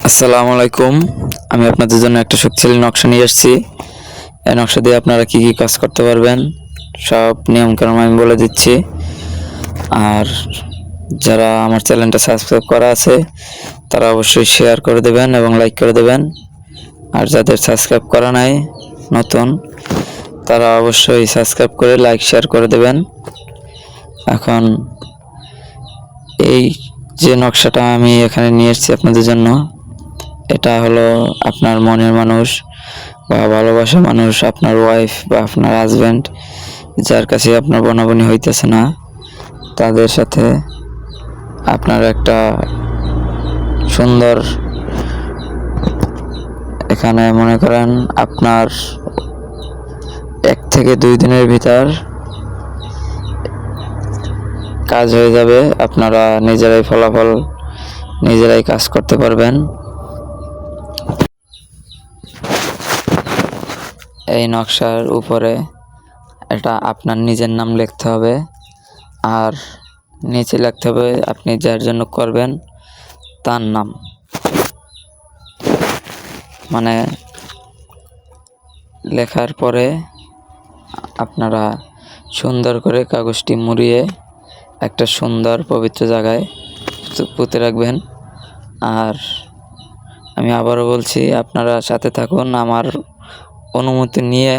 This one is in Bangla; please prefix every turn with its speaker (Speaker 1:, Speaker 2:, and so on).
Speaker 1: আসসালামু আলাইকুম। আমি আপনাদের জন্য একটা শক্তিশালী নকশা নিয়ে এসেছি। এই নকশা দিয়ে আপনারা কি কি কাজ করতে পারবেন সব নিয়মকানুন আমি বলে দিচ্ছি। আর যারা আমার চ্যানেলটা সাবস্ক্রাইব করা আছে তারা অবশ্যই শেয়ার করে দেবেন এবং লাইক করে দেবেন। আর যাদের সাবস্ক্রাইব করা নাই নতুন, তারা অবশ্যই সাবস্ক্রাইব করে লাইক শেয়ার করে দেবেন। এখন এই যে নকশাটা আমি এখানে নিয়ে এসেছি আপনাদের জন্য, এটা হলো আপনার মনের মানুষ বা ভালোবাসার মানুষ, আপনার ওয়াইফ বা আপনার হাজব্যান্ড, যার কাছে আপনার বনাবনি হইতেছে না, তাদের সাথে আপনার একটা সুন্দর, এখানে মনে করেন আপনার 1 থেকে 2 দিনের ভিতর কাজ হয়ে যাবে। আপনারা নিজেরাই ফলাফল নিজেরাই কাজ করতে পারবেন। এই নকশার উপরে এটা আপনার নিজের নাম লিখতে হবে, আর নিচে লিখতে হবে আপনি যার জন্য করবেন তার নাম। মানে লেখার পরে আপনারা সুন্দর করে কাগজটি মুড়িয়ে একটা সুন্দর পবিত্র জায়গায় পুঁতে রাখবেন। আর আমি আবারও বলছি, আপনারা সাথে থাকুন, আমার অনুমতি নিয়ে